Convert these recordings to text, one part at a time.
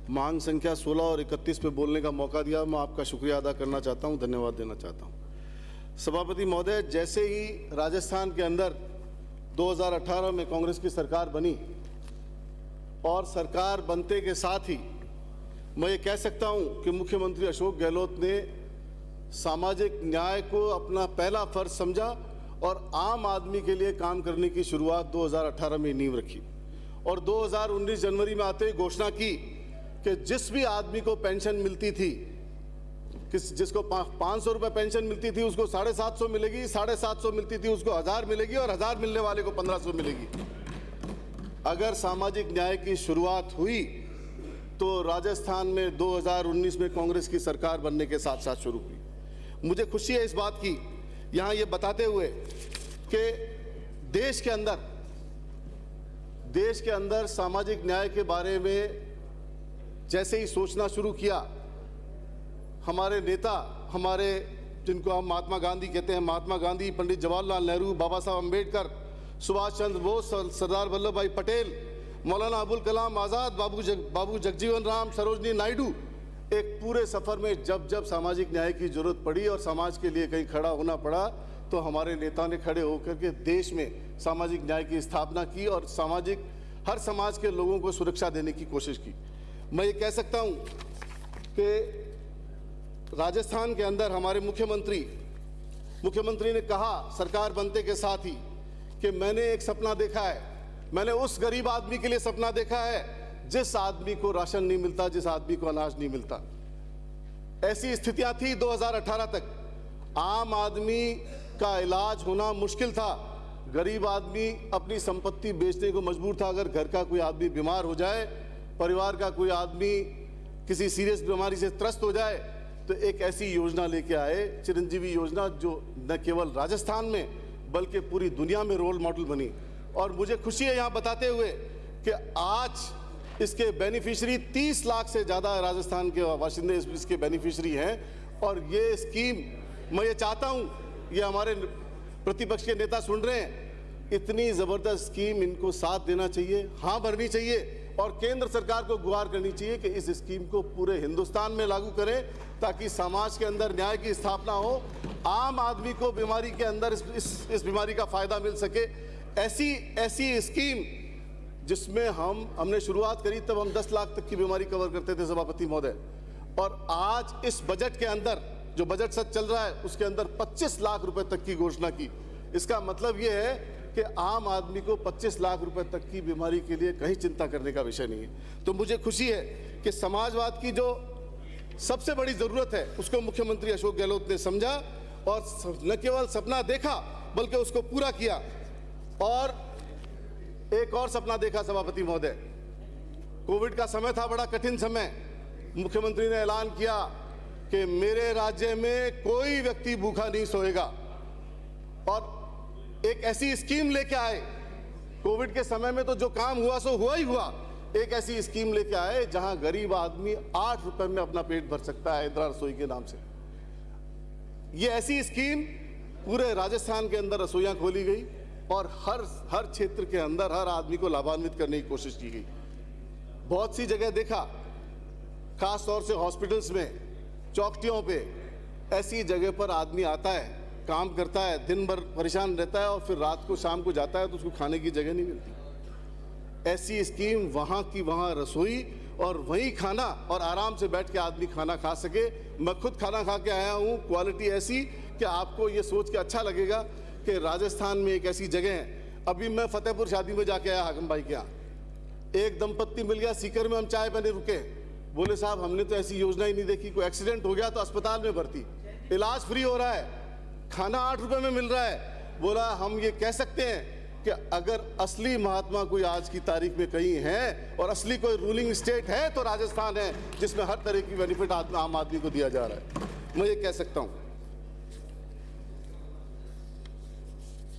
मांग संख्या 16 और 31 पे बोलने का मौका दिया, मैं आपका शुक्रिया अदा करना चाहता हूं, धन्यवाद देना चाहता हूं। सभापति महोदय, जैसे ही राजस्थान के अंदर 2018 में कांग्रेस की सरकार बनी और सरकार बनते के साथ ही मैं ये कह सकता हूं कि मुख्यमंत्री अशोक गहलोत ने सामाजिक न्याय को अपना पहला फर्ज समझा और आम आदमी के लिए काम करने की शुरुआत 2018 में नींव रखी और 2019 जनवरी में आते ही घोषणा की कि जिस भी आदमी को पेंशन मिलती थी, जिसको 500 रुपये पेंशन मिलती थी उसको 750 मिलेगी, 750 मिलती थी उसको 1000 मिलेगी और 1000 मिलने वाले को 1500 मिलेगी। अगर सामाजिक न्याय की शुरुआत हुई तो राजस्थान में 2019 में कांग्रेस की सरकार बनने के साथ साथ शुरू हुई। मुझे खुशी है इस बात की यहाँ ये बताते हुए कि देश के अंदर सामाजिक न्याय के बारे में जैसे ही सोचना शुरू किया, हमारे नेता, हमारे जिनको हम महात्मा गांधी कहते हैं, महात्मा गांधी, पंडित जवाहरलाल नेहरू, बाबा साहब अम्बेडकर, सुभाष चंद्र बोस, सरदार वल्लभ भाई पटेल, मौलाना अबुल कलाम आज़ाद, बाबू जगजीवन राम, सरोजनी नायडू, एक पूरे सफ़र में जब जब सामाजिक न्याय की जरूरत पड़ी और समाज के लिए कहीं खड़ा होना पड़ा तो हमारे नेता ने खड़े होकर के देश में सामाजिक न्याय की स्थापना की और हर समाज के लोगों को सुरक्षा देने की कोशिश की। मैं ये कह सकता हूँ कि राजस्थान के अंदर हमारे मुख्यमंत्री ने कहा सरकार बनते के साथ ही कि मैंने एक सपना देखा है, मैंने उस गरीब आदमी के लिए सपना देखा है जिस आदमी को राशन नहीं मिलता, जिस आदमी को अनाज नहीं मिलता। ऐसी स्थितियां थी 2018 तक। आम आदमी का इलाज होना मुश्किल था, गरीब आदमी अपनी संपत्ति बेचने को मजबूर था। अगर घर का कोई आदमी बीमार हो जाए, परिवार का कोई आदमी किसी सीरियस बीमारी से त्रस्त हो जाए तो एक ऐसी योजना लेके आए, चिरंजीवी योजना, जो न केवल राजस्थान में बल्कि पूरी दुनिया में रोल मॉडल बनी। और मुझे खुशी है यहाँ बताते हुए कि आज इसके बेनिफिशियरी 30 लाख से ज़्यादा राजस्थान के बाशिंदे इसके बेनिफिशियरी हैं। और ये स्कीम, मैं ये चाहता हूँ, ये हमारे प्रतिपक्ष के नेता सुन रहे हैं, इतनी ज़बरदस्त स्कीम, इनको साथ देना चाहिए, हाँ भरनी चाहिए और केंद्र सरकार को गुहार करनी चाहिए कि इस स्कीम को पूरे हिंदुस्तान में लागू करें ताकि समाज के अंदर न्याय की स्थापना हो, आम आदमी को बीमारी के अंदर इस बीमारी का फ़ायदा मिल सके। ऐसी स्कीम जिसमें हमने शुरुआत करी तब हम 10 लाख तक की बीमारी कवर करते थे सभापति महोदय, और आज इस बजट के अंदर जो बजट सच चल रहा है उसके अंदर 25 लाख रुपए तक की घोषणा की। इसका मतलब ये है कि आम आदमी को 25 लाख रुपए तक की बीमारी के लिए कहीं चिंता करने का विषय नहीं है। तो मुझे खुशी है कि समाजवाद की जो सबसे बड़ी ज़रूरत है उसको मुख्यमंत्री अशोक गहलोत ने समझा और न केवल सपना देखा बल्कि उसको पूरा किया। और एक और सपना देखा सभापति महोदय, कोविड का समय था, बड़ा कठिन समय। मुख्यमंत्री ने ऐलान किया कि मेरे राज्य में कोई व्यक्ति भूखा नहीं सोएगा और एक ऐसी स्कीम लेके आए। कोविड के समय में तो जो काम हुआ सो हुआ ही हुआ। एक ऐसी स्कीम लेके आए जहां गरीब आदमी 8 रुपए में अपना पेट भर सकता है, इंदिरा रसोई के नाम से। ये ऐसी स्कीम पूरे राजस्थान के अंदर रसोइयां खोली गई और हर क्षेत्र के अंदर हर आदमी को लाभान्वित करने की कोशिश की गई। बहुत सी जगह देखा, खास तौर से हॉस्पिटल्स में, चौकटियों पे, ऐसी जगह पर आदमी आता है, काम करता है, दिन भर परेशान रहता है और फिर रात को शाम को जाता है तो उसको खाने की जगह नहीं मिलती। ऐसी स्कीम, वहाँ की वहाँ रसोई और वहीं खाना, और आराम से बैठ के आदमी खाना खा सके। मैं खुद खाना खा के आया हूँ, क्वालिटी ऐसी कि आपको ये सोच के अच्छा लगेगा कि राजस्थान में एक ऐसी जगह है। अभी मैं फतेहपुर शादी में जाके आया हाकिम भाई के यहाँ, एक दंपत्ति मिल गया, सीकर में हम चाय पीने रुके। बोले साहब हमने तो ऐसी योजना ही नहीं देखी, कोई एक्सीडेंट हो गया तो अस्पताल में भर्ती, इलाज फ्री हो रहा है, खाना 8 रुपए में मिल रहा है। बोला हम ये कह सकते हैं कि अगर असली महात्मा कोई आज की तारीख में कहीं है और असली कोई रूलिंग स्टेट है तो राजस्थान है, जिसमें हर तरह की बेनिफिट आम आदमी को दिया जा रहा है। मैं ये कह सकता हूँ।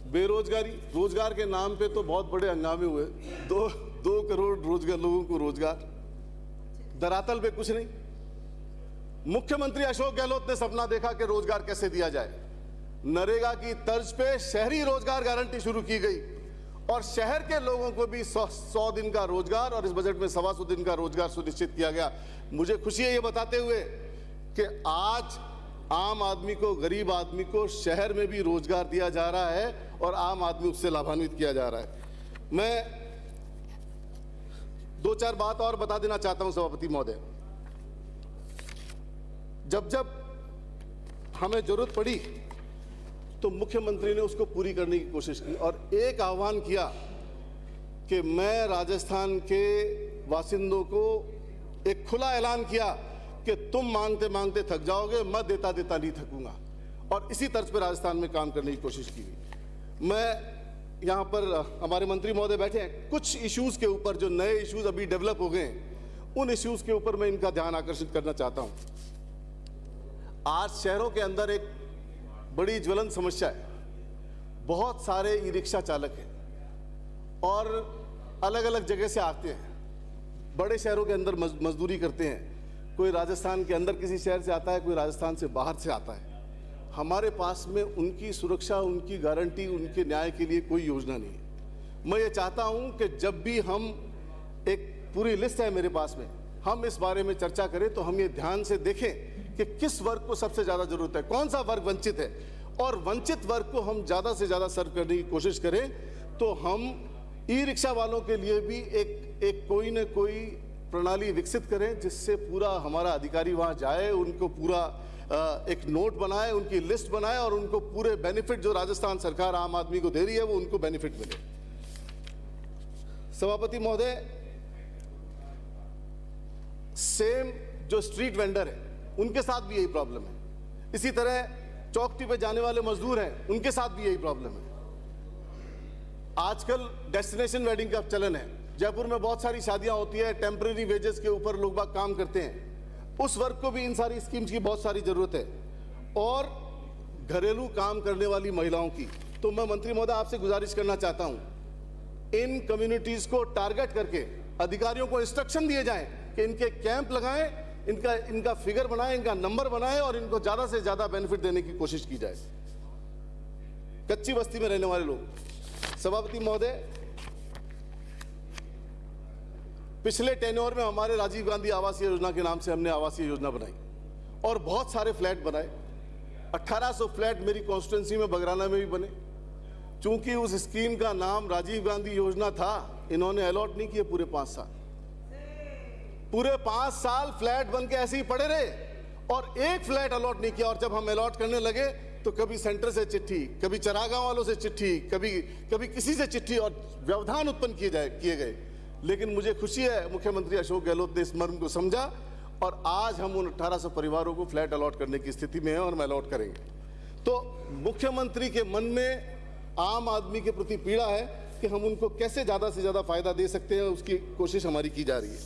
बेरोजगारी, रोजगार के नाम पे तो बहुत बड़े हंगामे हुए। 2 करोड़ रोजगार, लोगों को रोजगार, धरातल पे कुछ नहीं। मुख्यमंत्री अशोक गहलोत ने सपना देखा कि रोजगार कैसे दिया जाए। नरेगा की तर्ज पे शहरी रोजगार गारंटी शुरू की गई और शहर के लोगों को भी 100 दिन का रोजगार और इस बजट में 125 दिन का रोजगार सुनिश्चित किया गया। मुझे खुशी है ये बताते हुए कि आज आम आदमी को, गरीब आदमी को शहर में भी रोजगार दिया जा रहा है और आम आदमी उससे लाभान्वित किया जा रहा है। मैं 2-4 बात और बता देना चाहता हूं सभापति महोदय। जब जब हमें जरूरत पड़ी तो मुख्यमंत्री ने उसको पूरी करने की कोशिश की और एक आह्वान किया कि मैं राजस्थान के बासिंदों को एक खुला ऐलान किया कि तुम मांगते मांगते थक जाओगे, मैं देता देता नहीं थकूंगा, और इसी तर्ज पर राजस्थान में काम करने की कोशिश की गई। मैं यहाँ पर हमारे मंत्री महोदय बैठे हैं, कुछ इश्यूज के ऊपर जो नए इश्यूज अभी डेवलप हो गए हैं, उन इश्यूज के ऊपर मैं इनका ध्यान आकर्षित करना चाहता हूँ। आज शहरों के अंदर एक बड़ी ज्वलंत समस्या है। बहुत सारे ई रिक्शा चालक हैं और अलग अलग जगह से आते हैं, बड़े शहरों के अंदर मजदूरी करते हैं। कोई राजस्थान के अंदर किसी शहर से आता है, कोई राजस्थान से बाहर से आता है। हमारे पास में उनकी सुरक्षा, उनकी गारंटी, उनके न्याय के लिए कोई योजना नहीं है। मैं ये चाहता हूं कि जब भी हम, एक पूरी लिस्ट है मेरे पास में, हम इस बारे में चर्चा करें तो हम ये ध्यान से देखें कि किस वर्ग को सबसे ज़्यादा जरूरत है, कौन सा वर्ग वंचित है, और वंचित वर्ग को हम ज़्यादा से ज़्यादा सर्व करने की कोशिश करें। तो हम ई रिक्शा वालों के लिए भी एक कोई न कोई प्रणाली विकसित करें जिससे पूरा हमारा अधिकारी वहाँ जाए, उनको पूरा एक नोट बनाए, उनकी लिस्ट बनाए और उनको पूरे बेनिफिट जो राजस्थान सरकार आम आदमी को दे रही है वो उनको बेनिफिट मिले। सभापति महोदय, सेम जो स्ट्रीट वेंडर है उनके साथ भी यही प्रॉब्लम है। इसी तरह चौकटी पे जाने वाले मजदूर हैं, उनके साथ भी यही प्रॉब्लम है। आजकल डेस्टिनेशन वेडिंग का चलन है। जयपुर में बहुत सारी शादियां होती है, टेम्परेरी वेजेस के ऊपर लोग बाग काम करते हैं। उस वर्ग को भी इन सारी स्कीम्स की बहुत सारी जरूरत है। और घरेलू काम करने वाली महिलाओं की, तो मैं मंत्री महोदय आपसे गुजारिश करना चाहता हूं, इन कम्युनिटीज को टारगेट करके अधिकारियों को इंस्ट्रक्शन दिए जाएं कि इनके कैंप लगाएं, इनका फिगर बनाएं, इनका नंबर बनाएं और इनको ज्यादा से ज्यादा बेनिफिट देने की कोशिश की जाए। कच्ची बस्ती में रहने वाले लोग, सभापति महोदय, पिछले टेन्योर में हमारे राजीव गांधी आवासीय योजना के नाम से हमने आवासीय योजना बनाई और बहुत सारे फ्लैट बनाए। 1800 फ्लैट मेरी कॉन्स्टिट्यूंसी में बगराना में भी बने। चूंकि उस स्कीम का नाम राजीव गांधी योजना था, इन्होंने अलॉट नहीं किए पूरे 5 साल। पूरे 5 साल फ्लैट बन के ऐसे ही पड़े रहे और एक फ्लैट अलॉट नहीं किया। और जब हम अलॉट करने लगे तो कभी सेंटर से चिट्ठी, कभी चरागांव वालों से चिट्ठी, कभी किसी से चिट्ठी और व्यवधान उत्पन्न किए गए। लेकिन मुझे खुशी है मुख्यमंत्री अशोक गहलोत ने इस मर्म को समझा और आज हम उन 1800 परिवारों को फ्लैट अलॉट करने की स्थिति में हैं और हम अलॉट करेंगे। तो मुख्यमंत्री के मन में आम आदमी के प्रति पीड़ा है कि हम उनको कैसे ज्यादा से ज्यादा फायदा दे सकते हैं, उसकी कोशिश हमारी की जा रही है।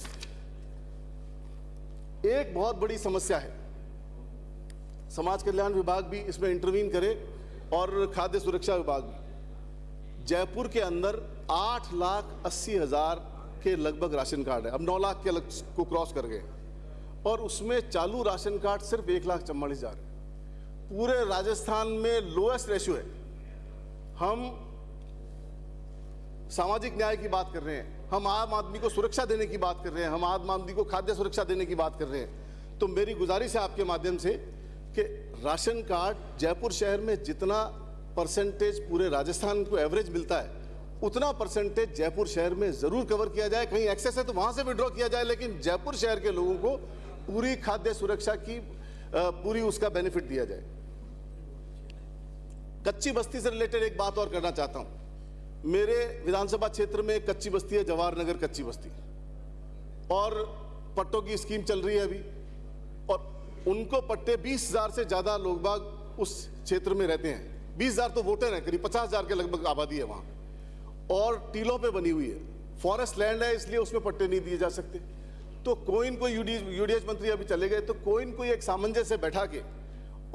एक बहुत बड़ी समस्या है, समाज कल्याण विभाग भी इसमें इंटरवीन करे और खाद्य सुरक्षा विभाग भी। जयपुर के अंदर 8,80,000 के लगभग राशन कार्ड है, अब 9 लाख के को क्रॉस कर गए और उसमें चालू राशन कार्ड सिर्फ 1,44,000 है। पूरे राजस्थान में लोएस्ट रेशियो है। हम सामाजिक न्याय की बात कर रहे हैं, हम आम आदमी को सुरक्षा देने की बात कर रहे हैं, हम आम आदमी को खाद्य सुरक्षा देने की बात कर रहे हैं। तो मेरी गुजारिश है आपके माध्यम से कि राशन कार्ड जयपुर शहर में जितना परसेंटेज पूरे राजस्थान को एवरेज मिलता है उतना परसेंटेज जयपुर शहर में जरूर कवर किया जाए। कहीं एक्सेस है तो वहां से विड्रॉ किया जाए, लेकिन जयपुर शहर के लोगों को पूरी खाद्य सुरक्षा की पूरी उसका बेनिफिट दिया जाए। कच्ची बस्ती से रिलेटेड एक बात और करना चाहता हूं। मेरे विधानसभा क्षेत्र में एक कच्ची बस्ती है, जवाहर नगर कच्ची बस्ती, और पट्टों की स्कीम चल रही है अभी और उनको पट्टे 20,000 से ज्यादा लोग बाग उस क्षेत्र में रहते हैं। 20,000 तो वोटर हैं, करीब 50,000 के लगभग आबादी है वहां और टीलों पे बनी हुई है। फॉरेस्ट लैंड है इसलिए उसमें पट्टे नहीं दिए जा सकते। तो कोई न कोई यूडीएच मंत्री अभी चले गए, तो कोई न कोई एक सामंजस्य बैठा के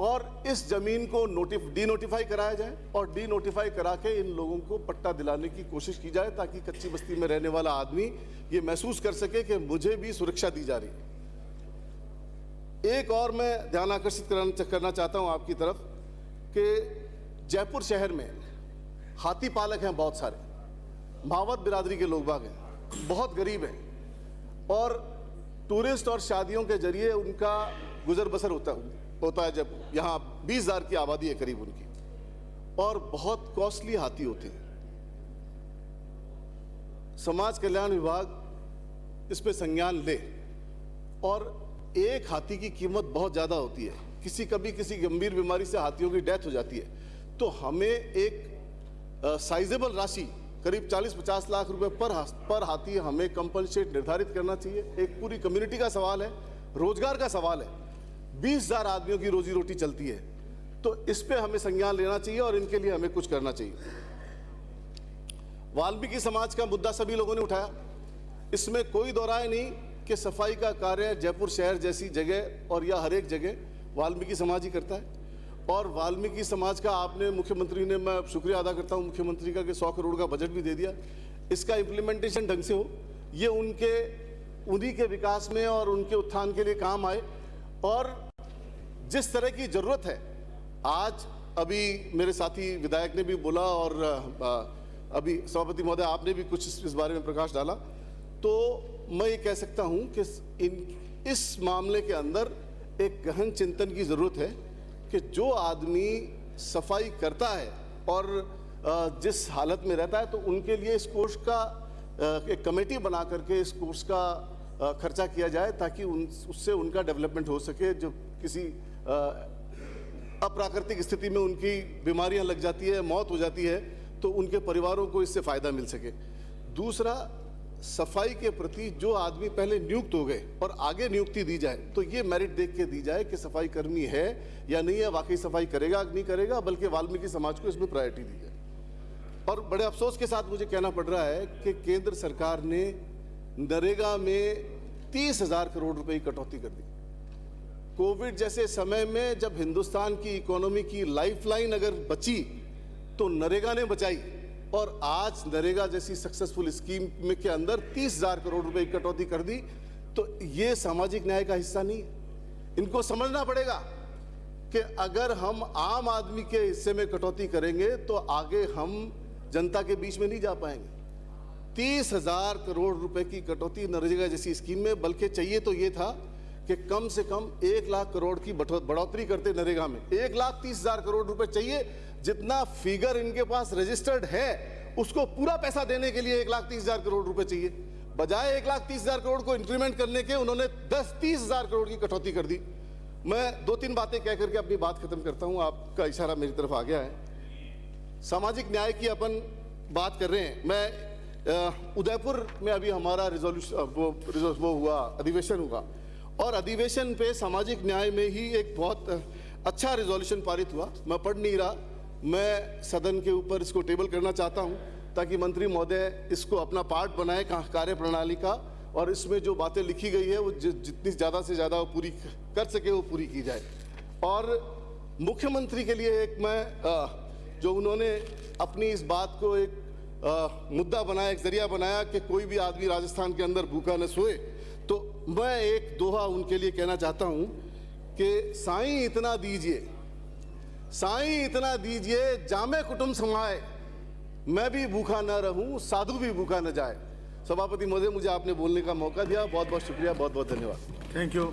और इस जमीन को डी नोटिफाई कराया जाए और डी नोटिफाई करा के इन लोगों को पट्टा दिलाने की कोशिश की जाए ताकि कच्ची बस्ती में रहने वाला आदमी ये महसूस कर सके कि मुझे भी सुरक्षा दी जा रही है। एक और मैं ध्यान आकर्षित करना चाहता हूं आपकी तरफ कि जयपुर शहर में हाथी पालक हैं बहुत सारे भावत बिरादरी के लोग बाग हैं, बहुत गरीब हैं, और टूरिस्ट और शादियों के जरिए उनका गुजर बसर होता है। जब यहाँ 20,000 की आबादी है करीब उनकी, और बहुत कॉस्टली हाथी होते हैं। समाज कल्याण विभाग इस पे संज्ञान ले, और एक हाथी की कीमत बहुत ज़्यादा होती है। किसी गंभीर बीमारी से हाथियों की डेथ हो जाती है, तो हमें एक साइजेबल राशि करीब 40-50 लाख रुपए पर हाथी हमें कंपनसेट निर्धारित करना चाहिए। एक पूरी कम्युनिटी का सवाल है, रोजगार का सवाल है, 20,000 आदमियों की रोजी रोटी चलती है, तो इस पे हमें संज्ञान लेना चाहिए और इनके लिए हमें कुछ करना चाहिए। वाल्मीकि समाज का मुद्दा सभी लोगों ने उठाया, इसमें कोई दो राय नहीं कि सफाई का कार्य जयपुर शहर जैसी जगह और या हर एक जगह वाल्मीकि समाज ही करता है। और वाल्मीकि समाज का आपने, मुख्यमंत्री ने, मैं शुक्रिया अदा करता हूं मुख्यमंत्री का कि 100 करोड़ का बजट भी दे दिया। इसका इम्प्लीमेंटेशन ढंग से हो, ये उन्हीं के विकास में और उनके उत्थान के लिए काम आए। और जिस तरह की जरूरत है, आज अभी मेरे साथी विधायक ने भी बोला और अभी सभापति महोदय आपने भी कुछ इस बारे में प्रकाश डाला, तो मैं ये कह सकता हूं कि इस मामले के अंदर एक गहन चिंतन की जरूरत है कि जो आदमी सफाई करता है और जिस हालत में रहता है, तो उनके लिए इस कोर्स का एक कमेटी बना करके इस कोर्स का खर्चा किया जाए, ताकि उससे उनका डेवलपमेंट हो सके। जो किसी अप्राकृतिक स्थिति में उनकी बीमारियां लग जाती है, मौत हो जाती है, तो उनके परिवारों को इससे फायदा मिल सके। दूसरा, सफाई के प्रति जो आदमी पहले नियुक्त हो गए और आगे नियुक्ति दी जाए, तो ये मेरिट देख के दी जाए कि सफाई कर्मी है या नहीं है, वाकई सफाई करेगा नहीं करेगा, बल्कि वाल्मीकि समाज को इसमें प्रायोरिटी दी जाए। और बड़े अफसोस के साथ मुझे कहना पड़ रहा है कि केंद्र सरकार ने नरेगा में 30,000 करोड़ रुपए की कटौती कर दी। कोविड जैसे समय में जब हिंदुस्तान की इकोनॉमी की लाइफलाइन अगर बची, तो नरेगा ने बचाई, और आज नरेगा जैसी सक्सेसफुल स्कीम में के अंदर 30,000 करोड़ रुपए की कटौती कर दी, तो ये सामाजिक न्याय का हिस्सा नहीं है। इनको समझना पड़ेगा कि अगर हम आम आदमी के हिस्से में कटौती करेंगे तो आगे हम जनता के बीच में नहीं जा पाएंगे। 30,000 करोड़ रुपए की कटौती नरेगा जैसी स्कीम में, बल्कि चाहिए तो ये था कि कम से कम 1 लाख करोड़ की बढ़ोतरी करते नरेगा में। 1,30,000 करोड़ रुपए चाहिए, जितना फिगर इनके पास रजिस्टर्ड है उसको पूरा पैसा देने के लिए 1,30,000 करोड़ रुपए चाहिए। बजाय 1,30,000 करोड़ को इंक्रीमेंट करने के उन्होंने 30,000 करोड़ की कटौती कर दी। मैं 2-3 बातें कह करके अपनी बात खत्म करता हूं, आपका इशारा मेरी तरफ आ गया है। सामाजिक न्याय की अपन बात कर रहे हैं। मैं उदयपुर में अभी हमारा वो हुआ, अधिवेशन हुआ, और अधिवेशन पे सामाजिक न्याय में ही एक बहुत अच्छा रिजोल्यूशन पारित हुआ। मैं पढ़ नहीं रहा, मैं सदन के ऊपर इसको टेबल करना चाहता हूं, ताकि मंत्री महोदय इसको अपना पार्ट बनाए कार्य प्रणाली का, और इसमें जो बातें लिखी गई है वो जितनी ज़्यादा से ज़्यादा वो पूरी कर सके वो पूरी की जाए। और मुख्यमंत्री के लिए एक मैं जो उन्होंने अपनी इस बात को एक मुद्दा बनाया, एक जरिया बनाया कि कोई भी आदमी राजस्थान के अंदर भूखा न सोए, तो मैं एक दोहा उनके लिए कहना चाहता हूं कि साईं इतना दीजिए, साईं इतना दीजिए, जामे कुटुंब समाए, मैं भी भूखा न रहूं, साधु भी भूखा न जाए। सभापति महोदय, मुझे आपने बोलने का मौका दिया, बहुत बहुत शुक्रिया, बहुत बहुत धन्यवाद। Thank you.